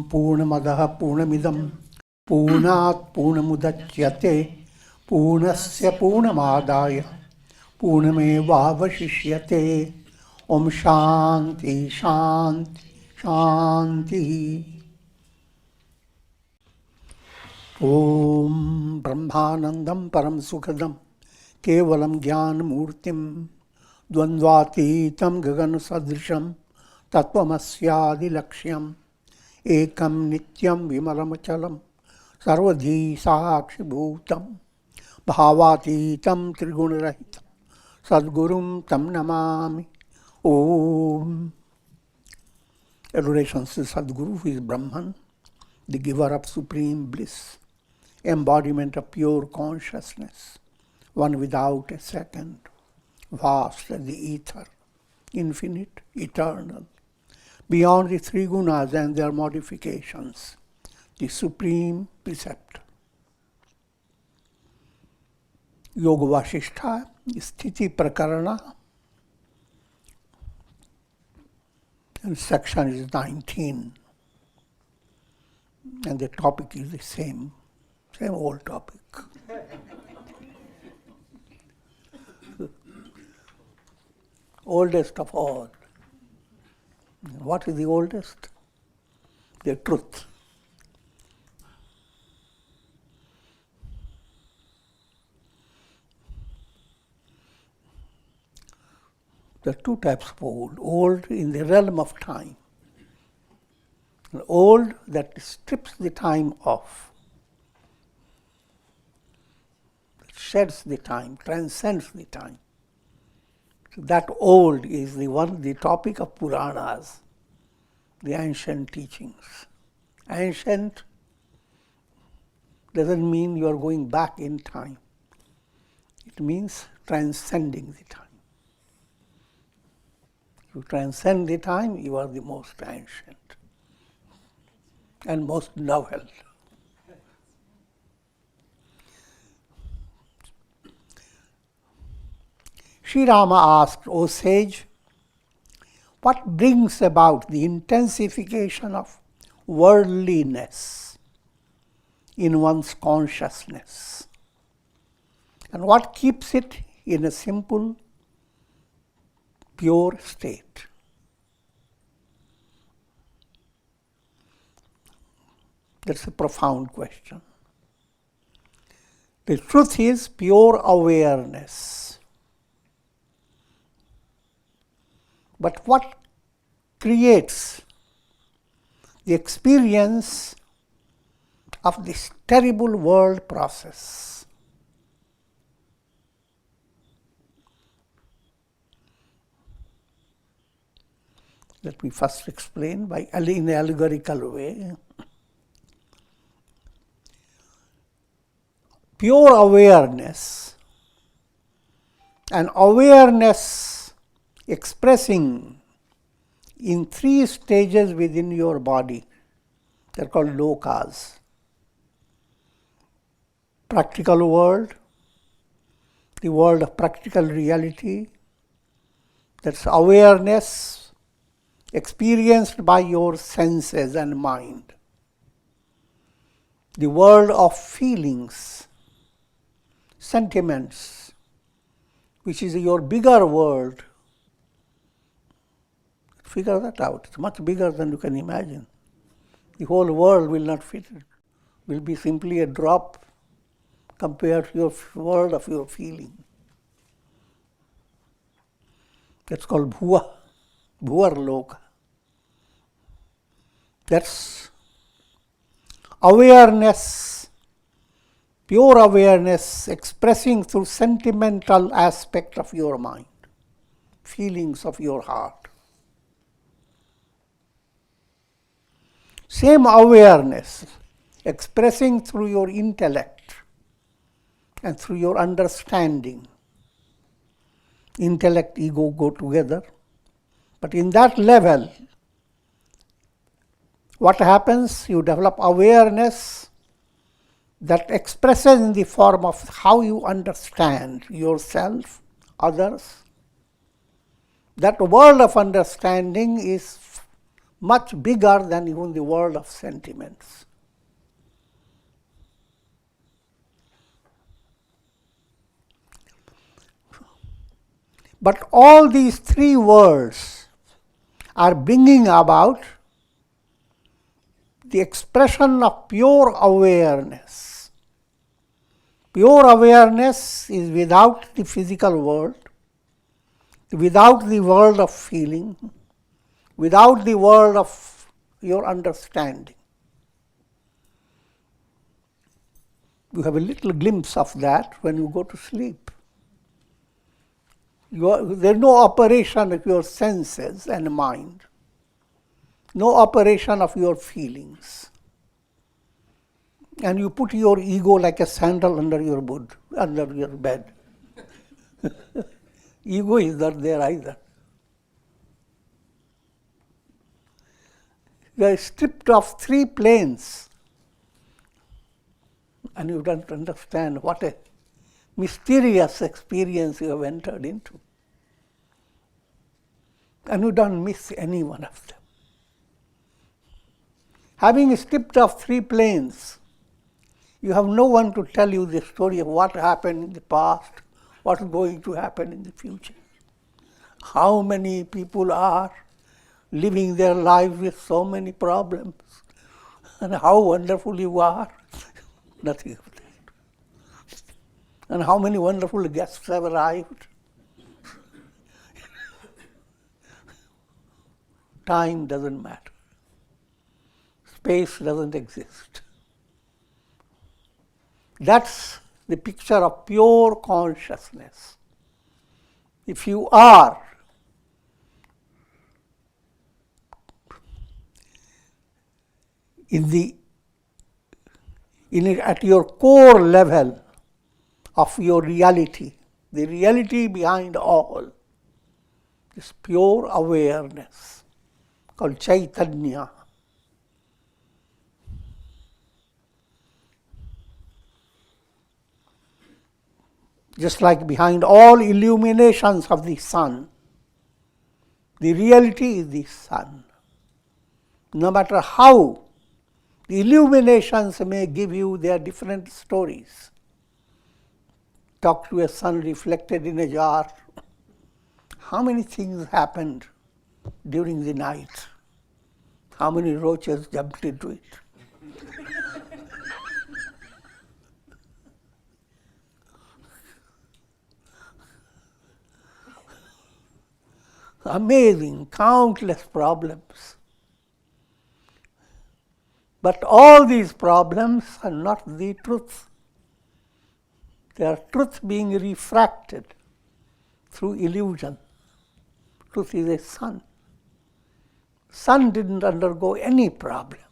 Purnamadaha Purnamidam Purnat Purnamudachyate Purnasya Purnamadaya Purnameva Vasishyate. Om Shanti Shanti Shanti. Om Brahmanandam Param Sukhadam Kevalam Jnana Murtim Dvandvatitam Gagan Sadrisham Tattvamasya Laksham Ekam Nityam Vimalamachalam Sarvadhi Sakshi Bhutam Bhavatitam Trigunarahitam Sadgurum Tam Namami. Om. Adoration to Sadguru, who is Brahman, the giver of supreme bliss, embodiment of pure consciousness, one without a second, vast as the ether, infinite, eternal, beyond the three gunas and their modifications, the supreme preceptor. Yoga Vasistha, Sthiti Prakarana, and section is 19. And the topic is the same old topic. Oldest of all. What is the oldest? The truth. There are two types of old. Old in the realm of time. An old that strips the time off. That sheds the time, transcends the time. So that old is the topic of Puranas, the ancient teachings. Ancient doesn't mean you are going back in time. It means transcending the time. You transcend the time, you are the most ancient and most novel. Sri Rama asked, O sage, what brings about the intensification of worldliness in one's consciousness? And what keeps it in a simple, pure state? That's a profound question. The truth is pure awareness. But what creates the experience of this terrible world process? Let me first explain in an allegorical way. Pure awareness and awareness expressing in three stages within your body. They're called lokas. Practical world, the world of practical reality, that's awareness experienced by your senses and mind. The world of feelings, sentiments, which is your bigger world. Figure that out. It's much bigger than you can imagine. The whole world will not fit it. Will be simply a drop compared to your world of your feeling. That's called bhuva. Bhuvarloka. That's awareness, pure awareness expressing through sentimental aspect of your mind, feelings of your heart. Same awareness expressing through your intellect and through your understanding. Intellect, ego go together. But in that level, what happens? You develop awareness that expresses in the form of how you understand yourself, others. That world of understanding is much bigger than even the world of sentiments. But all these three worlds are bringing about the expression of pure awareness. Pure awareness is without the physical world, without the world of feeling, without the world of your understanding. You have a little glimpse of that when you go to sleep. There is no operation of your senses and mind, no operation of your feelings. And you put your ego like a sandal under your bed. Ego is not there either. You are stripped of three planes, and you don't understand what a mysterious experience you have entered into. And you don't miss any one of them. Having stripped of three planes, you have no one to tell you the story of what happened in the past, what is going to happen in the future. How many people are living their lives with so many problems, and how wonderful you are. Nothing of that. And how many wonderful guests have arrived. Time doesn't matter. Space doesn't exist. That's the picture of pure consciousness. If you are at your core level of your reality, the reality behind all, is pure awareness called Chaitanya. Just like behind all illuminations of the sun, the reality is the sun. No matter how the illuminations may give you their different stories. Talk to a sun reflected in a jar. How many things happened during the night? How many roaches jumped into it? Amazing, countless problems. But all these problems are not the truth. They are truth being refracted through illusion. Truth is a sun. Sun didn't undergo any problem.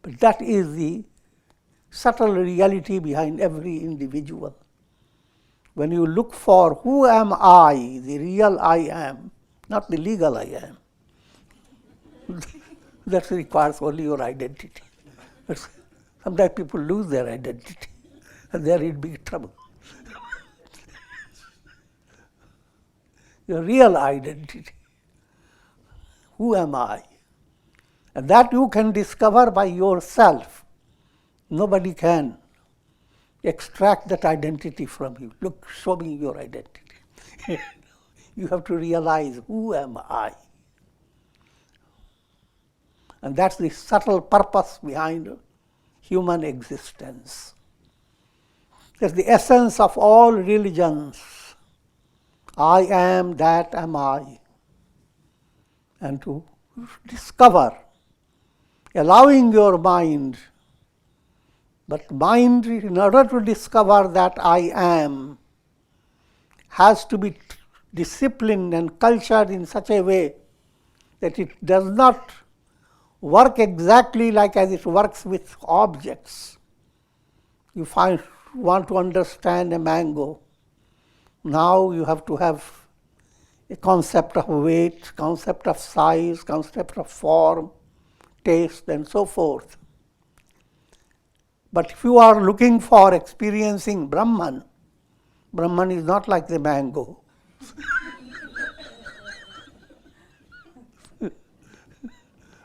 But that is the subtle reality behind every individual. When you look for who am I, the real I am, not the legal I am, that requires only your identity. But sometimes people lose their identity, and they are in big trouble. Your real identity. Who am I? And that you can discover by yourself. Nobody can extract that identity from you. Look, show me your identity. You have to realize, who am I? And that's the subtle purpose behind human existence. That's the essence of all religions. I am, that am I. And to discover, allowing your mind, but mind, in order to discover that I am, has to be disciplined and cultured in such a way that it does not work exactly like as it works with objects. You want to understand a mango. Now you have to have a concept of weight, concept of size, concept of form, taste, and so forth. But if you are looking for experiencing Brahman, Brahman is not like the mango.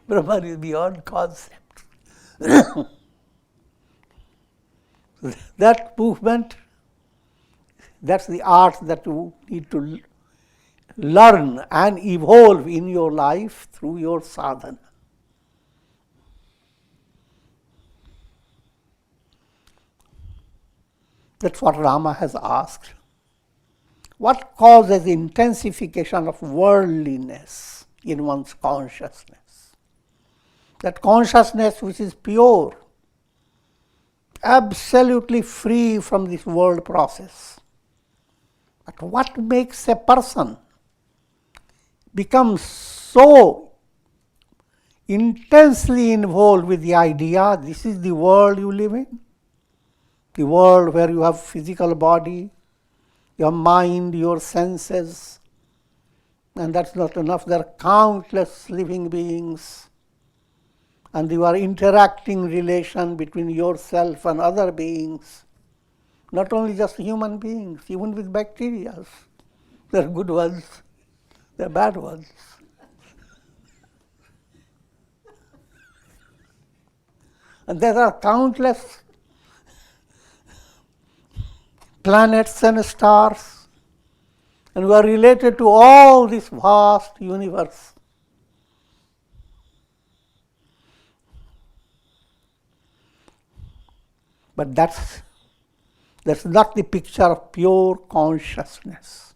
Brahman is beyond concept. That movement, that's the art that you need to learn and evolve in your life through your sadhana. That's what Rama has asked. What causes intensification of worldliness in one's consciousness? That consciousness which is pure, absolutely free from this world process. But what makes a person become so intensely involved with the idea, this is the world you live in, the world where you have physical body, your mind, your senses, and that's not enough. There are countless living beings, and you are interacting relation between yourself and other beings, not only just human beings, even with bacteria. There are good ones, there are bad ones. And there are countless planets and stars, and we are related to all this vast universe. But that's not the picture of pure consciousness.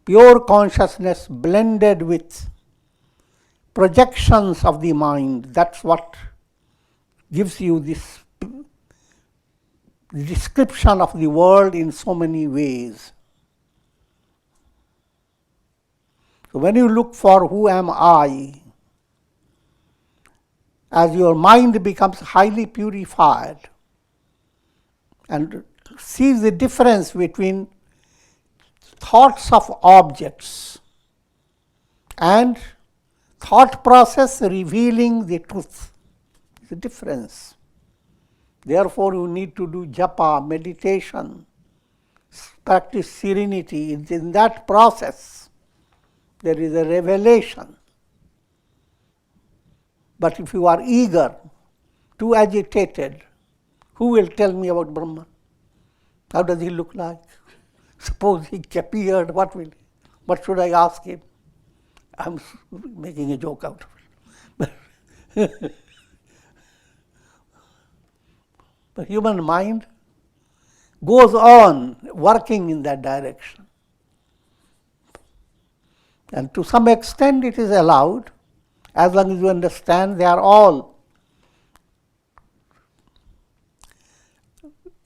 Pure consciousness blended with projections of the mind, that's what gives you this description of the world in so many ways. So when you look for who am I, as your mind becomes highly purified and sees the difference between thoughts of objects and thought process revealing the truth, the difference. Therefore, you need to do japa, meditation, practice serenity. In that process, there is a revelation. But if you are eager, too agitated, who will tell me about Brahman? How does he look like? Suppose he appeared, what should I ask him? I'm making a joke out of it. The human mind goes on working in that direction. And to some extent it is allowed, as long as you understand they are all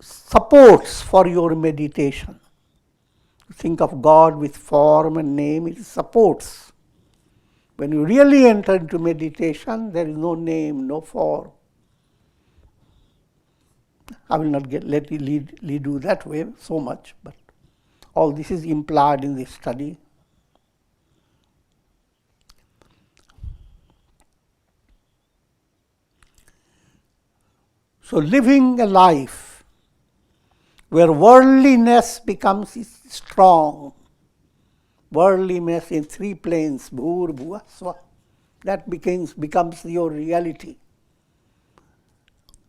supports for your meditation. Think of God with form and name, it supports. When you really enter into meditation, there is no name, no form. I will not let you lead you that way so much, but all this is implied in this study. So living a life where worldliness becomes strong, worldliness in three planes, bhur, bhuva, swa, that becomes your reality.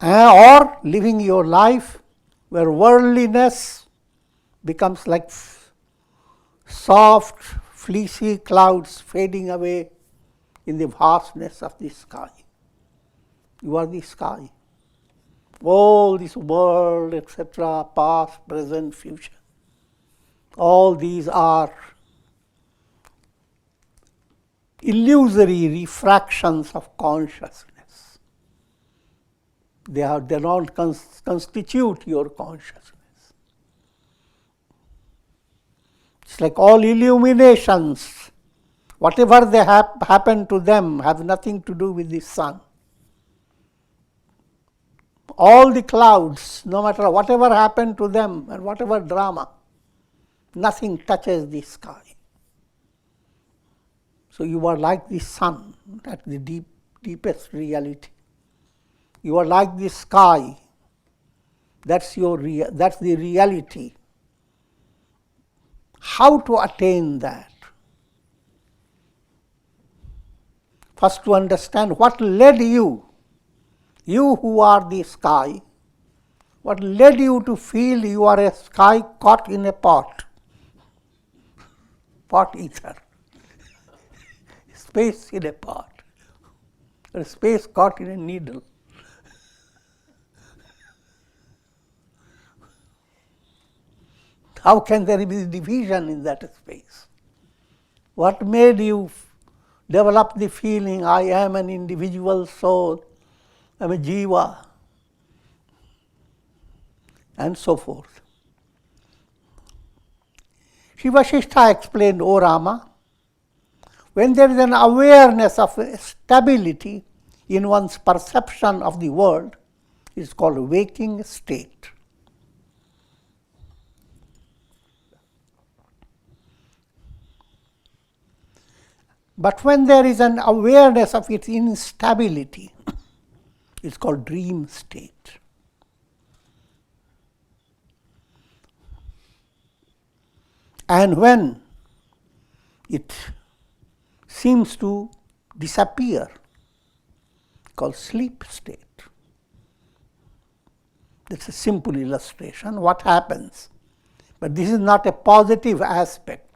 Or living your life where worldliness becomes like soft, fleecy clouds fading away in the vastness of the sky. You are the sky. All this world, etc., past, present, future, all these are illusory refractions of consciousness. They don't constitute your consciousness. It's like all illuminations, whatever they happen to them have nothing to do with the sun. All the clouds, no matter whatever happened to them and whatever drama, nothing touches the sky. So you are like the sun, that's the deepest reality. You are like the sky, that's the reality. How to attain that? first to understand what led you, you who are the sky, what led you to feel you are a sky caught in a pot ether, space in a pot, or space caught in a needle. How can there be division in that space? What made you develop the feeling, I am an individual soul, I am a jiva, and so forth? Sri Vasishtha explained, O Rama, when there is an awareness of stability in one's perception of the world, it is called a waking state. But when there is an awareness of its instability, it's called dream state. And when it seems to disappear, called sleep state. That's a simple illustration. What happens? But this is not a positive aspect.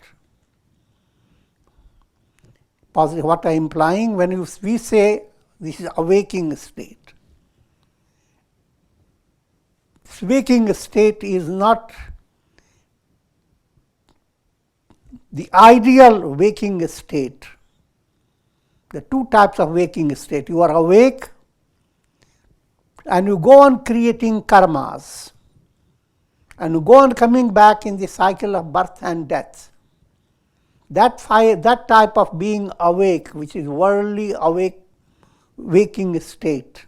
Positive, what I am implying when we say this is a waking state. This waking state is not the ideal waking state. There are two types of waking state. You are awake and you go on creating karmas, and you go on coming back in the cycle of birth and death. That type of being awake, which is worldly waking state,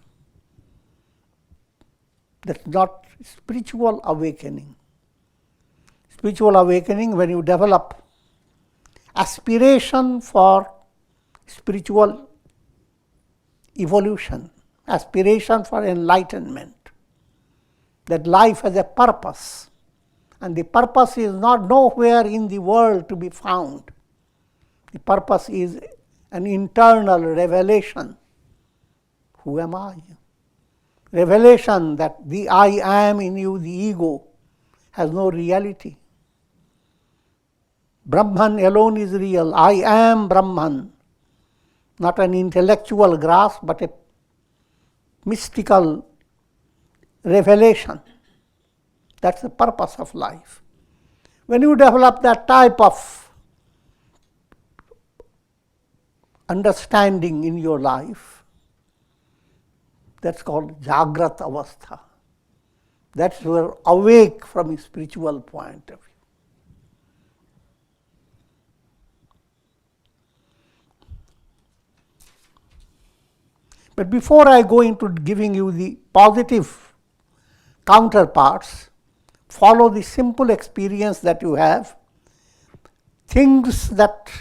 that's not spiritual awakening. Spiritual awakening, when you develop aspiration for spiritual evolution, aspiration for enlightenment, that life has a purpose, and the purpose is not nowhere in the world to be found. The purpose is an internal revelation. Who am I? Revelation that the I am in you, the ego, has no reality. Brahman alone is real. I am Brahman. Not an intellectual grasp, but a mystical revelation. That's the purpose of life. When you develop that type of understanding in your life, that's called Jagrat Avastha. That's where awake from a spiritual point of view. But before I go into giving you the positive counterparts, follow the simple experience that you have. Things that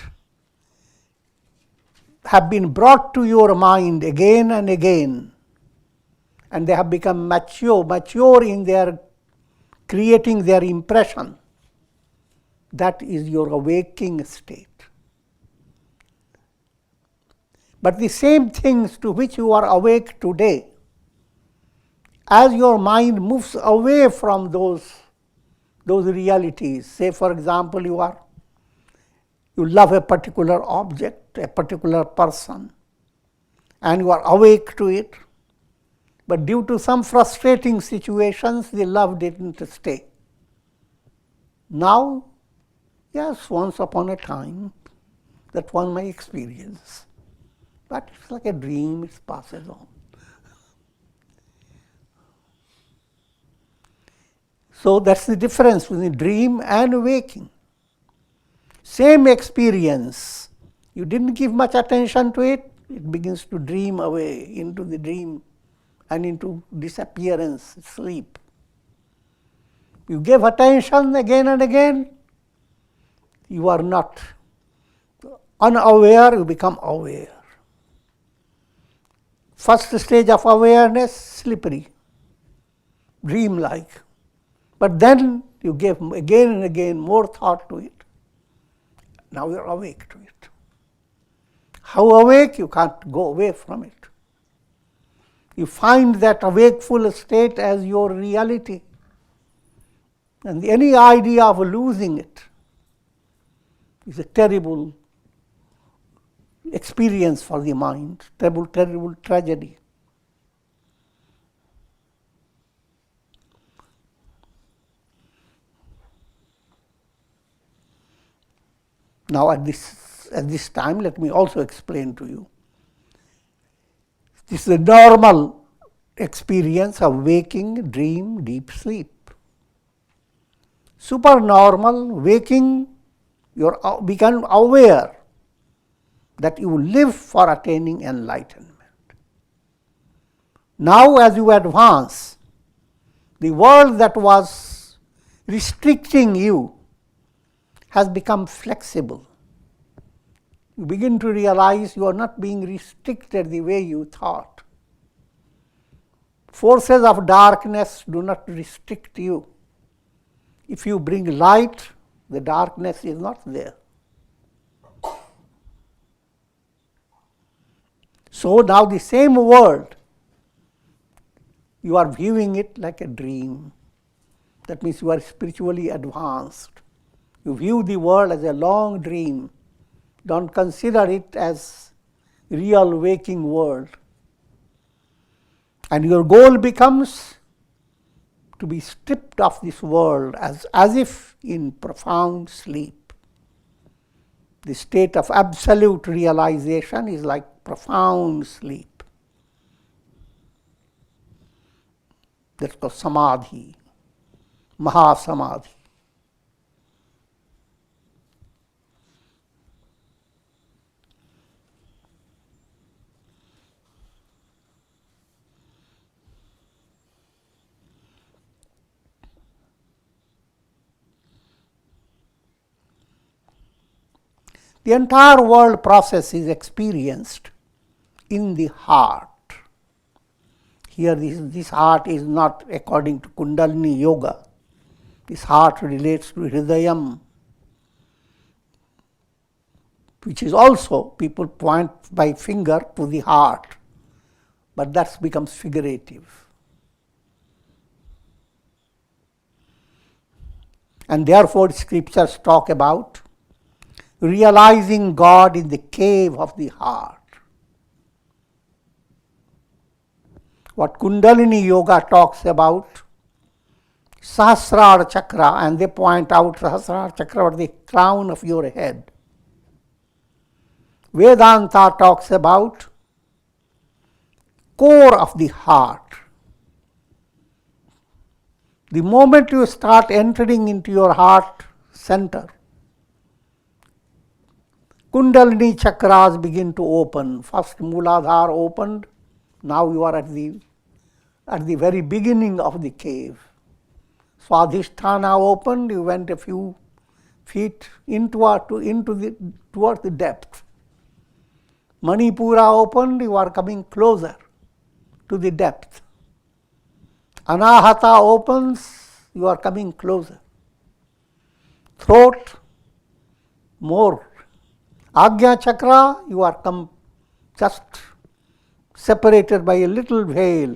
have been brought to your mind again and again, and they have become mature in their creating their impression. That is your awaking state. But the same things to which you are awake today, as your mind moves away from those realities, say for example you love a particular object, a particular person, and you are awake to it, but due to some frustrating situations, the love didn't stay. Now, yes, once upon a time, that was my experience. But it's like a dream, it passes on. So that's the difference between dream and waking. Same experience, you didn't give much attention to it, it begins to dream away into the dream and into disappearance, sleep. You gave attention again and again, you are not unaware, you become aware. First stage of awareness, slippery, dream-like. But then you gave again and again more thought to it. Now you are awake to it. how awake, you can't go away from it. You find that awakeful state as your reality. And any idea of losing it is a terrible experience for the mind, terrible, terrible tragedy. Now at this time, let me also explain to you. This is a normal experience of waking, dream, deep sleep. Supernormal, waking, you become aware that you live for attaining enlightenment. Now as you advance, the world that was restricting you has become flexible. You begin to realize you are not being restricted the way you thought. Forces of darkness do not restrict you. If you bring light, the darkness is not there. So now the same world, you are viewing it like a dream. That means you are spiritually advanced. You view the world as a long dream. Don't consider it as real waking world. And your goal becomes to be stripped of this world as if in profound sleep. The state of absolute realization is like profound sleep. That's called samadhi, mahasamadhi. The entire world process is experienced in the heart. Here this heart is not according to Kundalini Yoga. This heart relates to Hridayam, which is also, people point by finger to the heart, but that becomes figurative. And therefore scriptures talk about realizing God in the cave of the heart. What Kundalini Yoga talks about, Sahasrara Chakra, and they point out Sahasrara Chakra at the crown of your head. Vedanta talks about core of the heart. The moment you start entering into your heart center, Kundalini chakras begin to open. First Mooladhara opened, now you are at the very beginning of the cave. Swadhisthana opened, you went a few feet towards the depth. Manipura opened, you are coming closer to the depth. Anahata opens, you are coming closer. Throat, more. Agnya chakra, you are just separated by a little veil.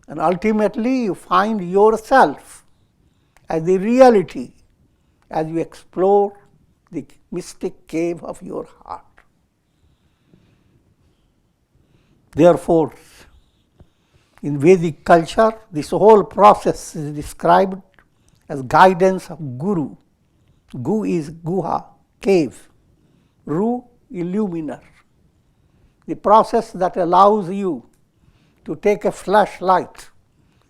And ultimately you find yourself as the reality as you explore the mystic cave of your heart. Therefore, in Vedic culture, this whole process is described as guidance of Guru. Gu is Guha, cave. Ru, illuminer. The process that allows you to take a flashlight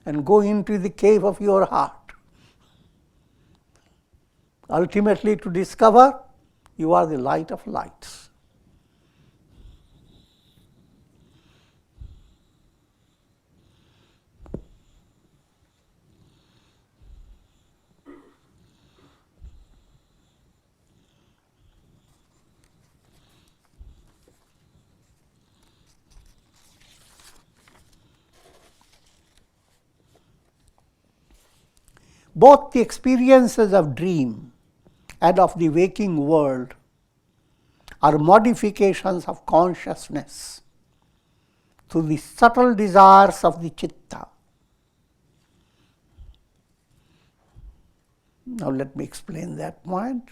and go into the cave of your heart. Ultimately to discover you are the light of lights. Both the experiences of dream and of the waking world are modifications of consciousness through the subtle desires of the chitta. Now let me explain that point.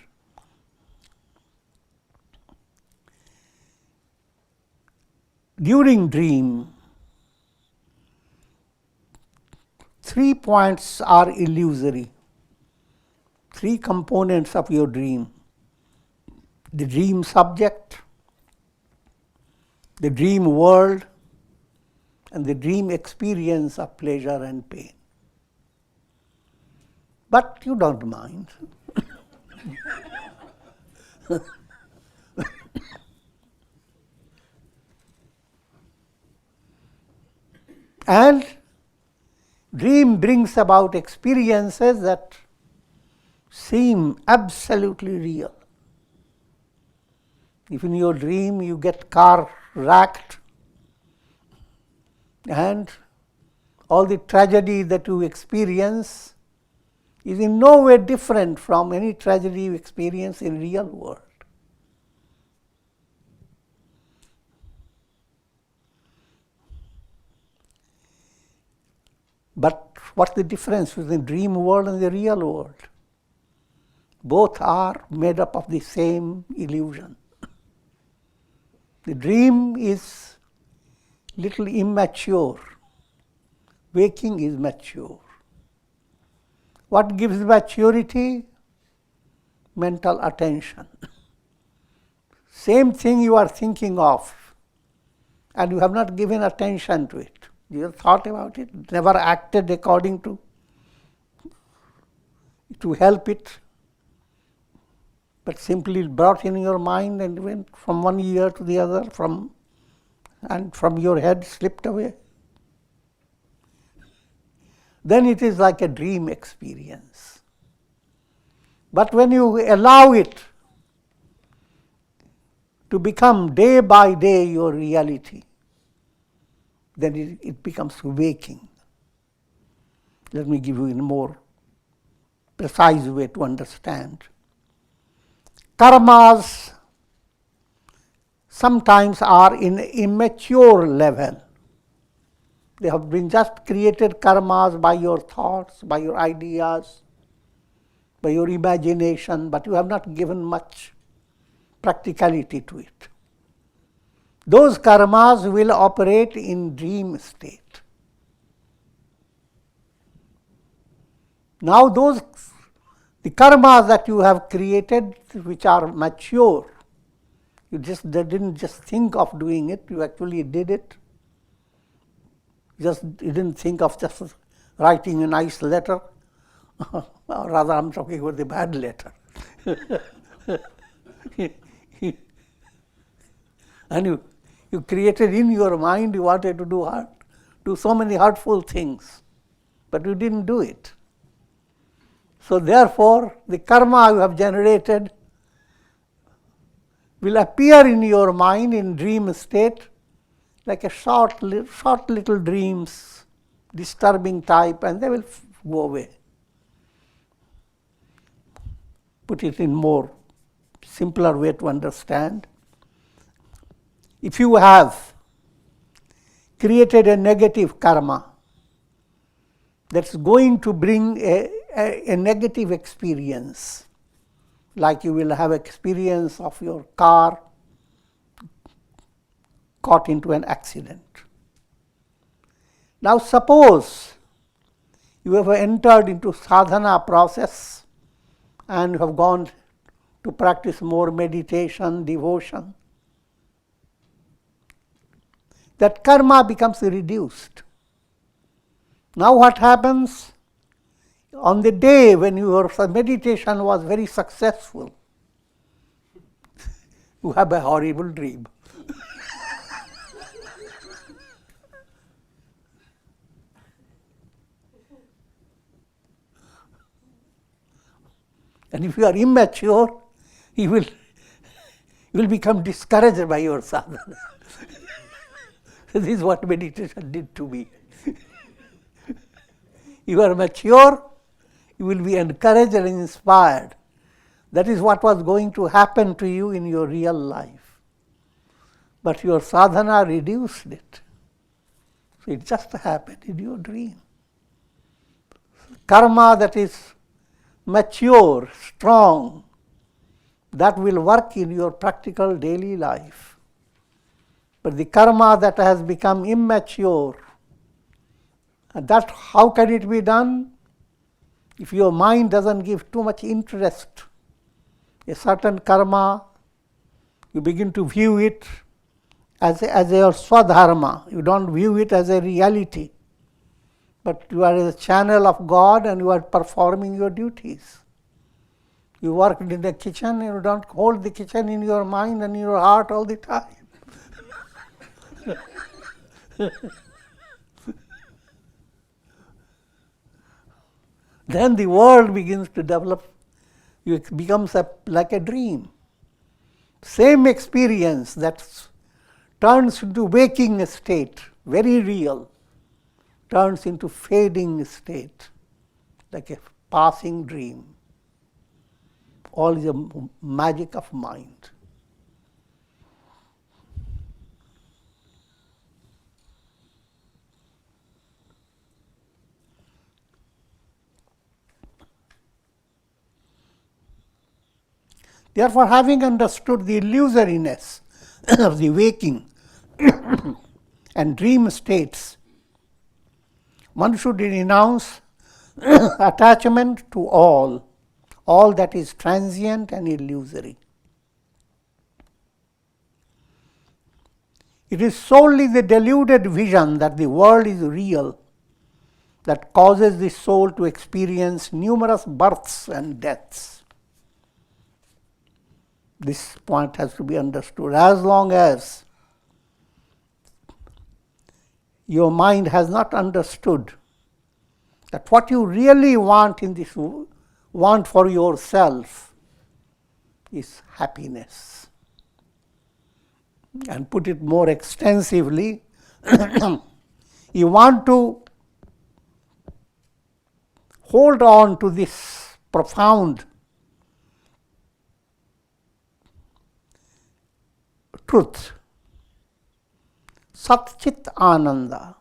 During dream, 3 points are illusory. 3 components of your dream: the dream subject, the dream world, and the dream experience of pleasure and pain. But you don't mind. And dream brings about experiences that seem absolutely real. If in your dream you get car wrecked and all the tragedy that you experience is in no way different from any tragedy you experience in real world. But what's the difference between the dream world and the real world? Both are made up of the same illusion. The dream is little immature. Waking is mature. What gives maturity? Mental attention. Same thing you are thinking of, and you have not given attention to it. You have thought about it, never acted according to help it, but simply brought in your mind and went from one ear to the other, and from your head slipped away. Then it is like a dream experience. But when you allow it to become day by day your reality, then it becomes waking. Let me give you a more precise way to understand. Karmas sometimes are in immature level. They have been just created karmas by your thoughts, by your ideas, by your imagination, but you have not given much practicality to it. Those karmas will operate in dream state. Now the karmas that you have created, which are mature, you didn't just think of doing it, you actually did it. You didn't think of just writing a nice letter. Or rather, I'm talking about the bad letter. And you created in your mind, you wanted to do so many hurtful things, but you didn't do it. So therefore, the karma you have generated will appear in your mind in dream state like a short little dreams, disturbing type, and they will go away. Put it in more simpler way to understand. If you have created a negative karma that's going to bring a negative experience, like you will have experience of your car caught into an accident. Now suppose you have entered into sadhana process and have gone to practice more meditation, devotion. That karma becomes reduced. Now what happens? On the day when your meditation was very successful, you have a horrible dream. And if you are immature, you will become discouraged by your sadhana. This is what meditation did to me. You are mature, you will be encouraged and inspired That is what was going to happen to you in your real life. But your sadhana reduced it. So it just happened in your dream. Karma that is mature, strong, that will work in your practical daily life. But the karma that has become immature, and that how can it be done? If your mind doesn't give too much interest, a certain karma, you begin to view it as your swadharma. You don't view it as a reality. But you are a channel of God and you are performing your duties. You work in the kitchen and you don't hold the kitchen in your mind and in your heart all the time. Then the world begins to develop. It becomes like a dream. Same experience that turns into waking state, very real, turns into fading state, like a passing dream. All is a magic of mind. Therefore, having understood the illusoriness of the waking and dream states, one should renounce attachment to all that is transient and illusory. It is solely the deluded vision that the world is real that causes the soul to experience numerous births and deaths. This point has to be understood. As long as your mind has not understood that what you really want in this want for yourself is happiness. And put it more extensively, you want to hold on to this profound truth, Sat Chit Ananda.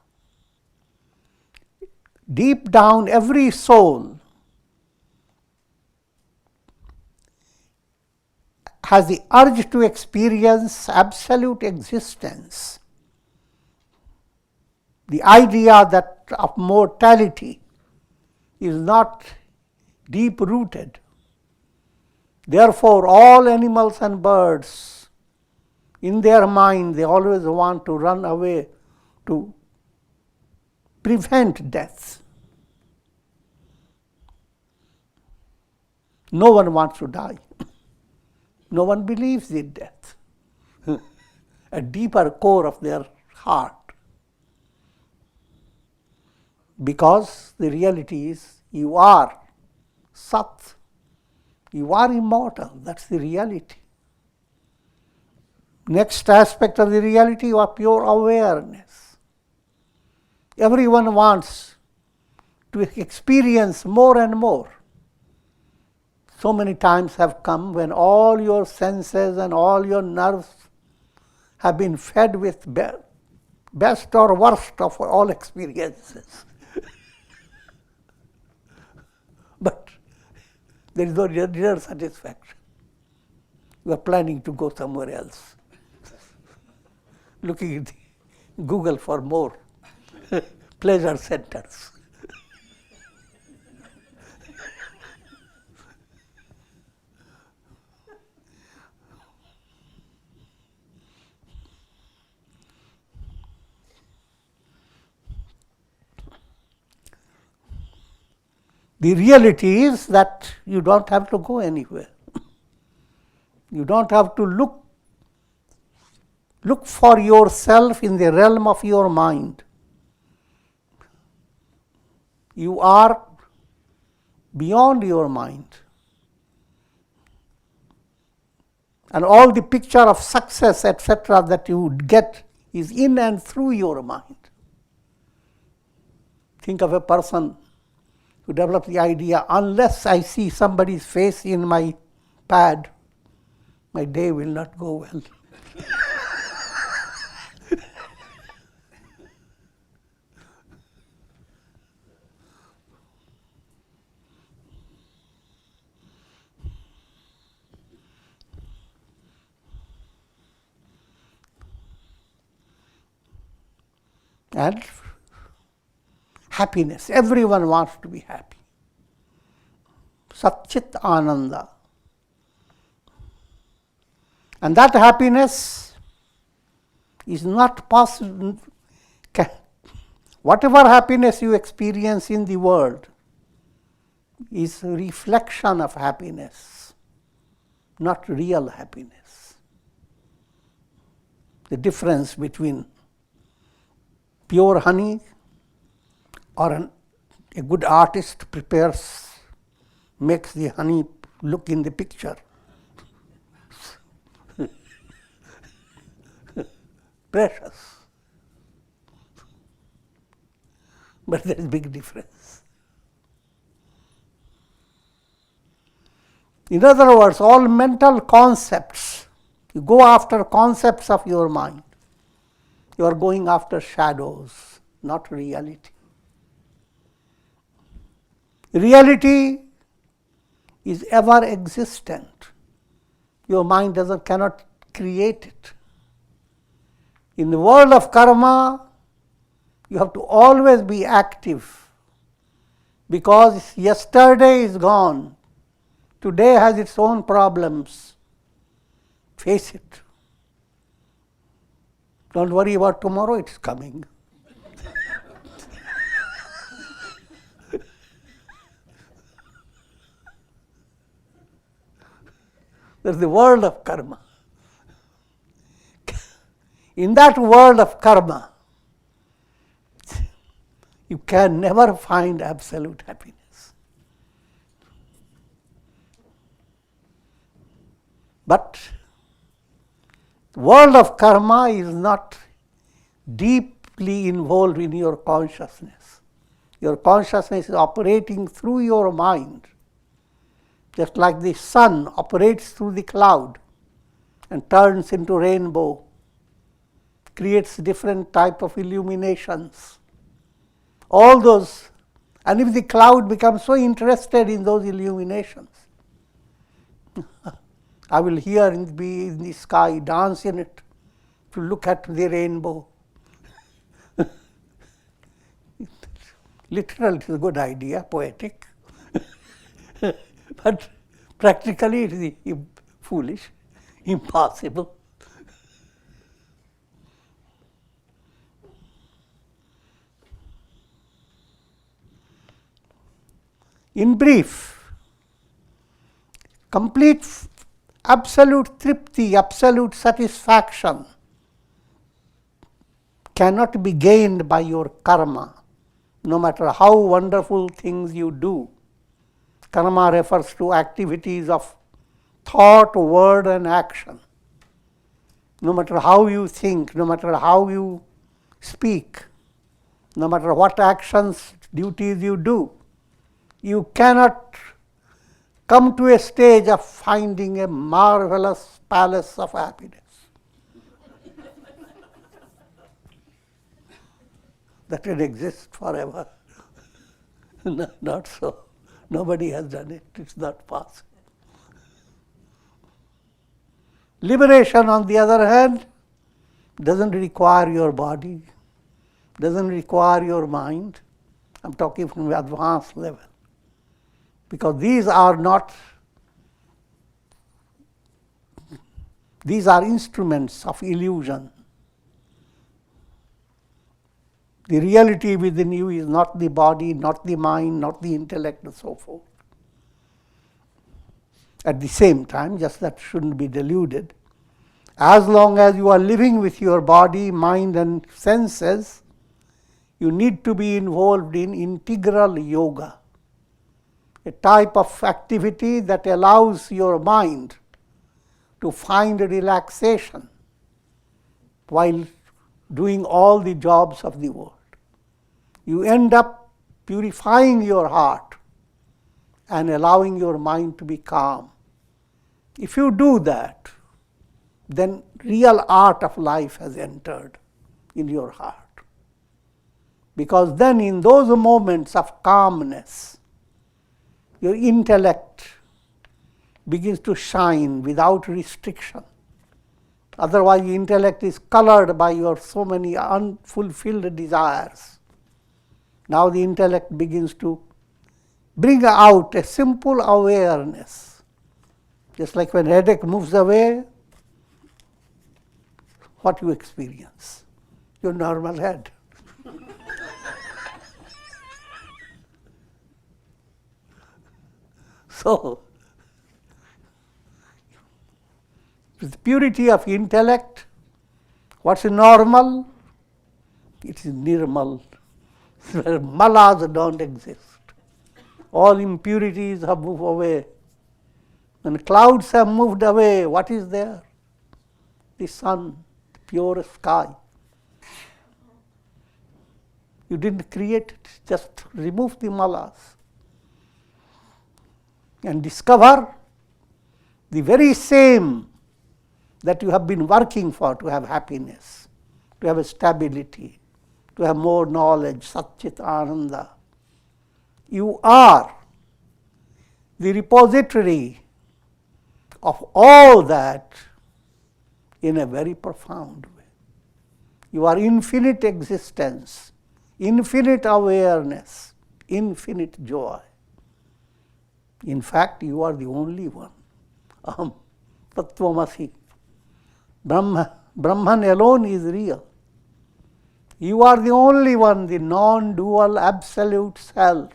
Deep down, every soul has the urge to experience absolute existence. The idea that of mortality is not deep-rooted. Therefore, all animals and birds, in their mind, they always want to run away to prevent death. No one wants to die. No one believes in death. A deeper core of their heart. Because the reality is you are Sat. You are immortal. That's the reality. Next aspect of the reality is pure awareness. Everyone wants to experience more and more. So many times have come when all your senses and all your nerves have been fed with best or worst of all experiences. But there is no real satisfaction. You are planning to go somewhere else. Looking at Google for more pleasure centers. The reality is that you don't have to go anywhere. You don't have to look for yourself in the realm of your mind. You are beyond your mind. And all the picture of success, etc., that you would get is in and through your mind. Think of a person who develops the idea, unless I see somebody's face in my pad, my day will not go well. And happiness. Everyone wants to be happy. Satchit Ananda. And that happiness is not possible. Whatever happiness you experience in the world is a reflection of happiness, not real happiness. The difference between pure honey or a good artist makes the honey look in the picture. Precious. But there is a big difference. In other words, all mental concepts, you go after concepts of your mind. You are going after shadows, not reality. Reality is ever existent. Your mind cannot create it. In the world of karma, you have to always be active, because yesterday is gone. Today has its own problems. Face it. Don't worry about tomorrow, it's coming. There's the world of karma. In that world of karma, you can never find absolute happiness. But the world of karma is not deeply involved in your consciousness. Your consciousness is operating through your mind, just like the sun operates through the cloud and turns into rainbow, creates different type of illuminations. All those, and if the cloud becomes so interested in those illuminations, I will hear and be in the sky, dance in it, to look at the rainbow. Literally, it is a good idea, poetic. But practically, it is foolish, impossible. In brief, complete absolute tripti, absolute satisfaction cannot be gained by your karma, no matter how wonderful things you do. Karma refers to activities of thought, word, and action. No matter how you think, no matter how you speak, no matter what actions, duties you do, you cannot come to a stage of finding a marvelous palace of happiness. That will exist forever. Not so. Nobody has done it. It's not possible. Liberation, on the other hand, doesn't require your body, doesn't require your mind. I'm talking from the advanced level. Because these are instruments of illusion. The reality within you is not the body, not the mind, not the intellect, and so forth. At the same time, just that shouldn't be deluded, as long as you are living with your body, mind, and senses, you need to be involved in integral yoga, a type of activity that allows your mind to find relaxation while doing all the jobs of the world. You end up purifying your heart and allowing your mind to be calm If you do that, then real art of life has entered in your heart. Because then in those moments of calmness, your intellect begins to shine without restriction. Otherwise, the intellect is colored by your so many unfulfilled desires. Now the intellect begins to bring out a simple awareness. Just like when headache moves away, what you experience? Your normal head. So, with purity of intellect, what's normal? It is nirmal, where malas don't exist. All impurities have moved away. When clouds have moved away, what is there? The sun, the pure sky. You didn't create it, just remove the malas and discover the very same that you have been working for to have happiness, to have a stability, to have more knowledge, Satchit Ananda. You are the repository of all that in a very profound way. You are infinite existence, infinite awareness, infinite joy. In fact, you are the only one. Aham Tattvamasi. Brahman alone is real. You are the only one, the non-dual absolute self.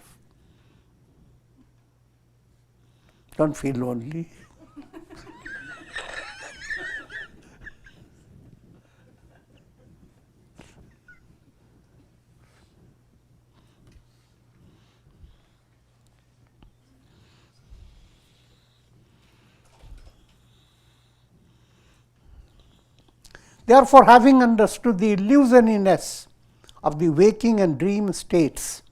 Don't feel lonely. Therefore, having understood the illusoriness of the waking and dream states,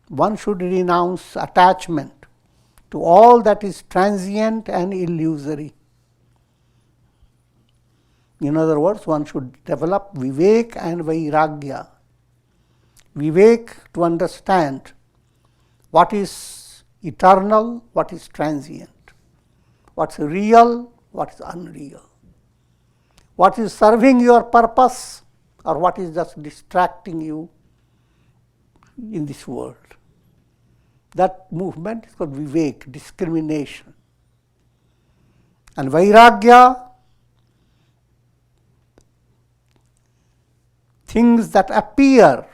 one should renounce attachment to all that is transient and illusory. In other words, one should develop vivek and vairagya. Vivek to understand what is eternal, what is transient, what's real, what is unreal. What is serving your purpose or what is just distracting you in this world. That movement is called vivek, discrimination. And vairagya, things that appear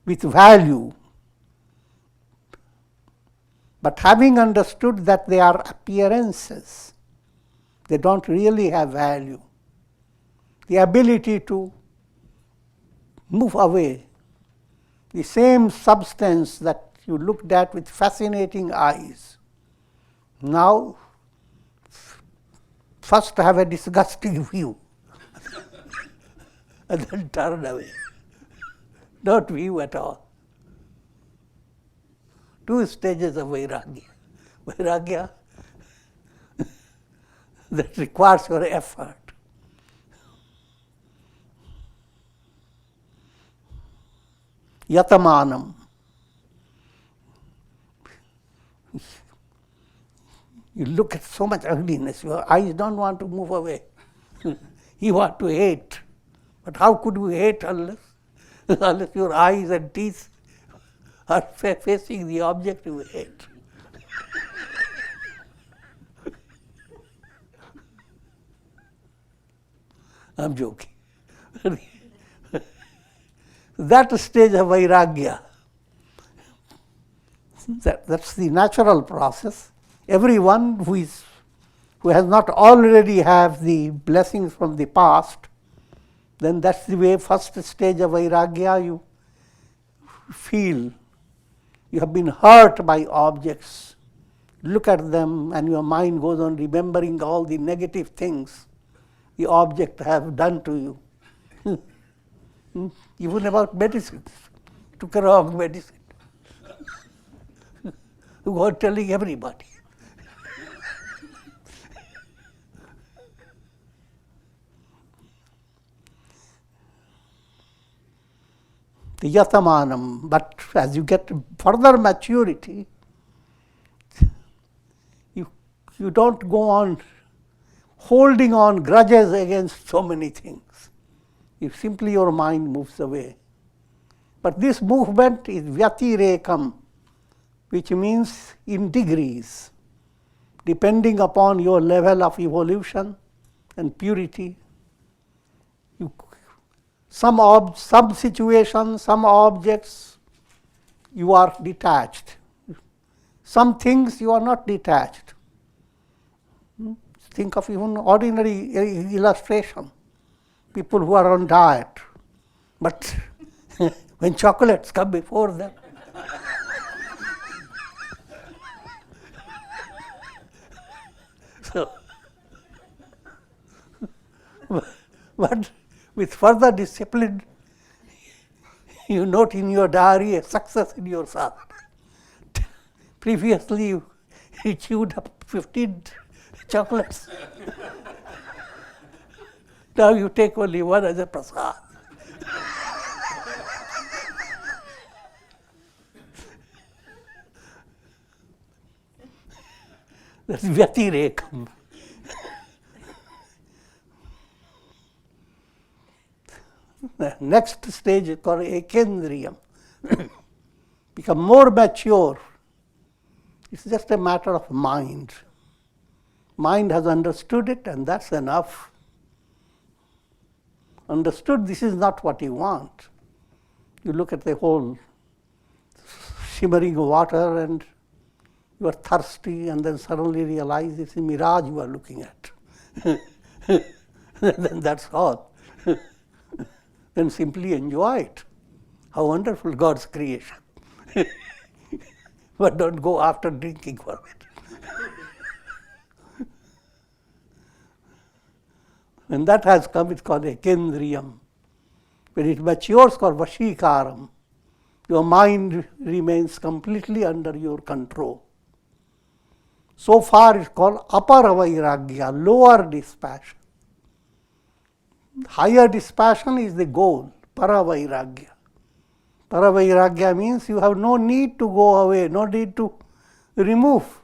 with value, but having understood that they are appearances, they don't really have value. The ability to move away, the same substance that you looked at with fascinating eyes, now first have a disgusting view and then turn away. Not view at all. 2 stages of vairagya. Vairagya that requires your effort. Yatamanam. You look at so much ugliness, your eyes don't want to move away. You want to hate. But how could you hate unless your eyes and teeth are facing the object you hate? I'm joking. That stage of vairagya, that's the natural process. Everyone who has not already have the blessings from the past, then that's the way, first stage of vairagya, you feel you have been hurt by objects. Look at them and your mind goes on remembering all the negative things the object have done to you. Even about medicines. Took a wrong medicine. You go telling everybody. the yatamanam. But as you get further maturity, you don't go on holding on grudges against so many things. If simply your mind moves away. But this movement is vyatirekam, which means in degrees, depending upon your level of evolution and purity. Some situations, some objects, you are detached. Some things you are not detached. Think of even ordinary illustration. People who are on diet, but when chocolates come before them, so, but with further discipline, you note in your diary a success in your son. Previously, you chewed up 15 chocolates. Now you take only one as a prasad. That's vyatirekam. The next stage is called ekendriyam. Become more mature. It's just a matter of mind. Mind has understood it, and that's enough. Understood this is not what you want. You look at the whole shimmering water and you are thirsty, and then suddenly realize it's a mirage you are looking at. Then that's all. Then simply enjoy it. How wonderful God's creation. But don't go after drinking for it. When that has come, it's called ekendriyam. When it matures, called vashikaram. Your mind remains completely under your control. So far it's called aparavairagya, lower dispassion. Higher dispassion is the goal, paravairagya. Paravairagya means you have no need to go away, no need to remove.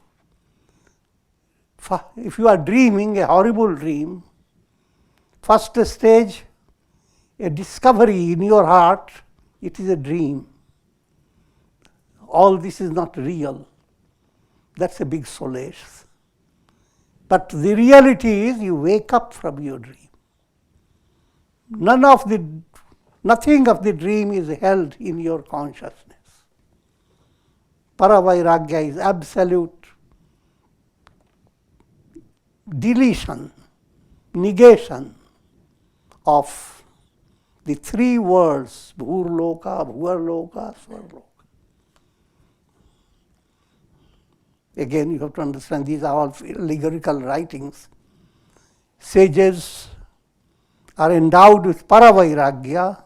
If you are dreaming a horrible dream, first stage, a discovery in your heart, it is a dream. All this is not real. That's a big solace. But the reality is you wake up from your dream. Nothing of the dream is held in your consciousness. Paravairagya is absolute deletion, negation of the three worlds, bhurloka, bhuvarloka, swarloka. Again, you have to understand these are all allegorical writings. Sages are endowed with paravairagya.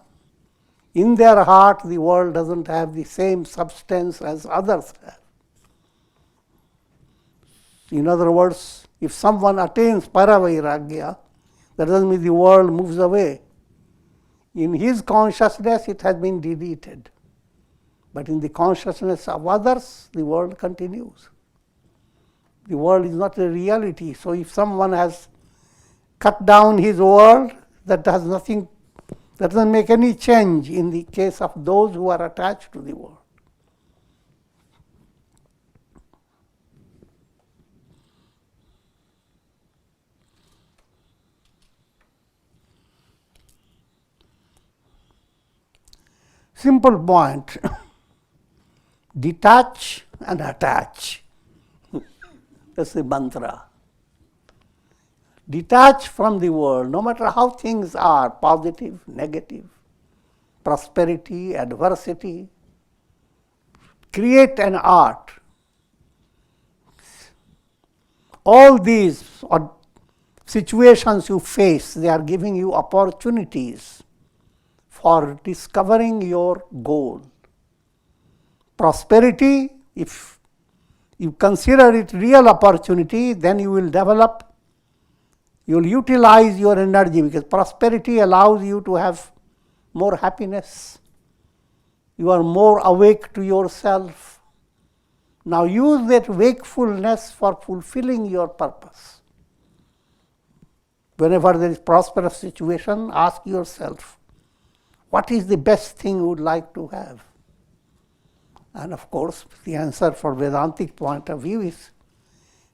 In their heart, the world doesn't have the same substance as others have. In other words, if someone attains paravairagya, that doesn't mean the world moves away. In his consciousness, it has been deleted. But in the consciousness of others, the world continues. The world is not a reality. So if someone has cut down his world, that doesn't make any change in the case of those who are attached to the world. Simple point. Detach and attach. That's the mantra. Detach from the world, no matter how things are, positive, negative, prosperity, adversity. Create an art. All these situations you face, they are giving you opportunities for discovering your goal. Prosperity, if you consider it real opportunity, then you will develop, you will utilize your energy, because prosperity allows you to have more happiness, You are more awake to yourself. Now use that wakefulness for fulfilling your purpose. Whenever there is prosperous situation, ask yourself, what is the best thing you would like to have? And of course, the answer for Vedantic point of view is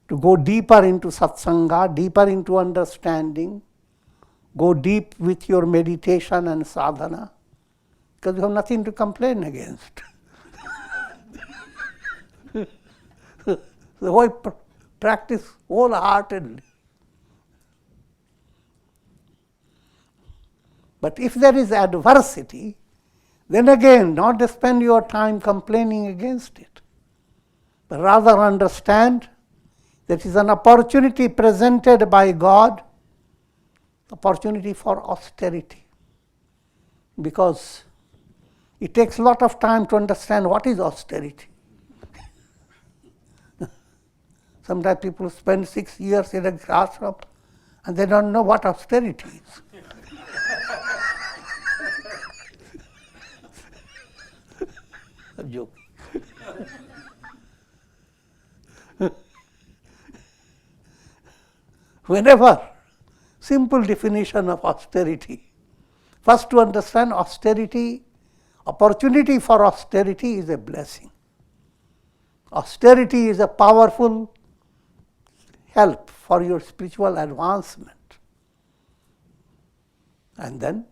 to go deeper into satsanga, deeper into understanding, go deep with your meditation and sadhana, because you have nothing to complain against. So why practice wholeheartedly? But if there is adversity, then again, not to spend your time complaining against it, but rather understand that it is an opportunity presented by God, opportunity for austerity. Because it takes a lot of time to understand what is austerity. Sometimes people spend 6 years in a ashram and they don't know what austerity is. I'm joking. Whenever, simple definition of austerity. First, to understand austerity, opportunity for austerity is a blessing. Austerity is a powerful help for your spiritual advancement. And then,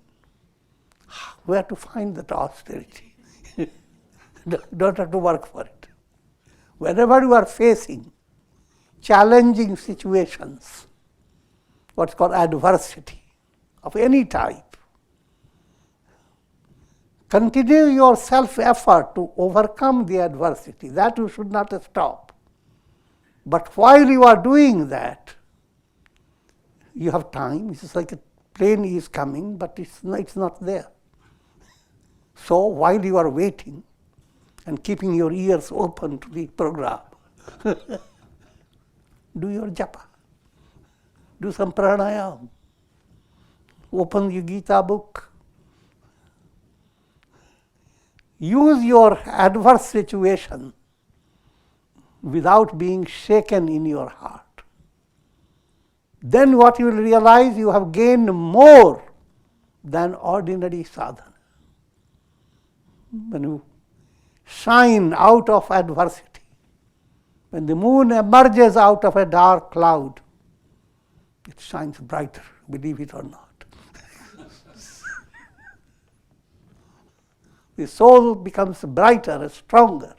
where to find that austerity? Don't have to work for it. Whenever you are facing challenging situations, what's called adversity of any type, continue your self-effort to overcome the adversity. That you should not stop. But while you are doing that, you have time. It's like a plane is coming, but it's not there. So while you are waiting and keeping your ears open to the program, do your japa. Do some pranayam. Open the Gita book. Use your adverse situation without being shaken in your heart. Then what you will realize, you have gained more than ordinary sadhana. When you shine out of adversity, when the moon emerges out of a dark cloud, it shines brighter, believe it or not. The soul becomes brighter, stronger.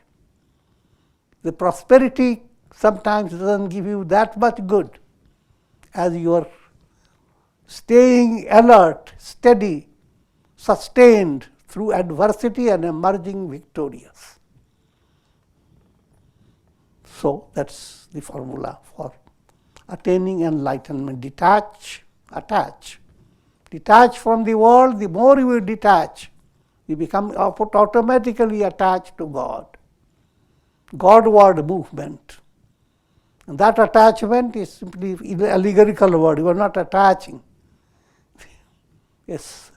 The prosperity sometimes doesn't give you that much good as you are staying alert, steady, sustained through adversity and emerging victorious. So that's the formula for attaining enlightenment. Detach, attach. Detach from the world. The more you will detach, you become automatically attached to God. Godward movement. And that attachment is simply an allegorical word. You are not attaching. Yes.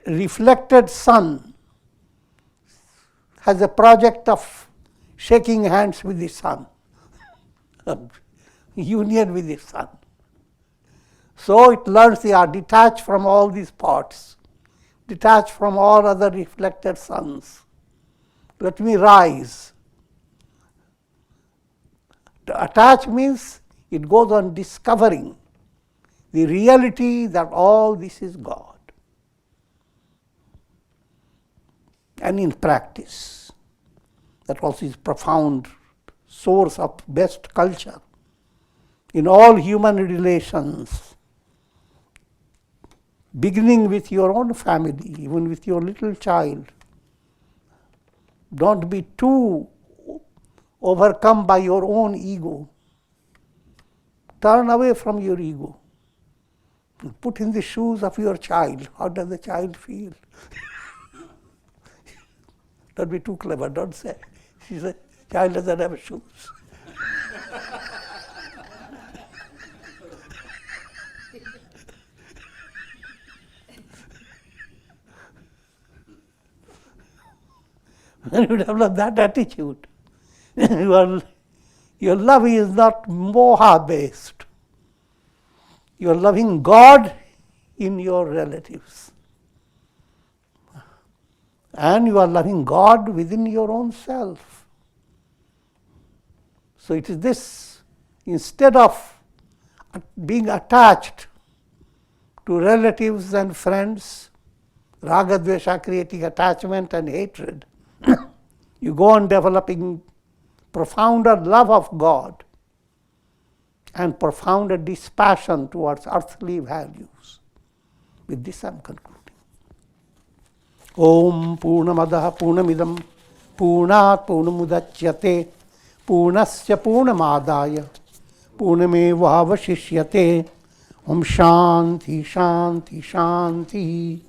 Reflected sun has a project of shaking hands with the sun, union with the sun. So it learns they are detached from all these parts, detached from all other reflected suns. Let me rise. To attach means it goes on discovering the reality that all this is God. And in practice, that also is profound source of best culture. In all human relations, beginning with your own family, even with your little child, don't be too overcome by your own ego. Turn away from your ego. Put in the shoes of your child. How does the child feel? Don't be too clever, don't say. She said, child doesn't have shoes. When you develop that attitude, your love is not moha-based. You are loving God in your relatives. And you are loving God within your own self. So it is this, instead of being attached to relatives and friends, raga dvesha creating attachment and hatred, you go on developing profounder love of God and profounder dispassion towards earthly values. With this I am concluding. Om Purnamadaha Purnamidam Purnat Purnamudachyate Purnasya Purnamadaya Purnameva Vasishyate. Om Shanti Shanti Shanti.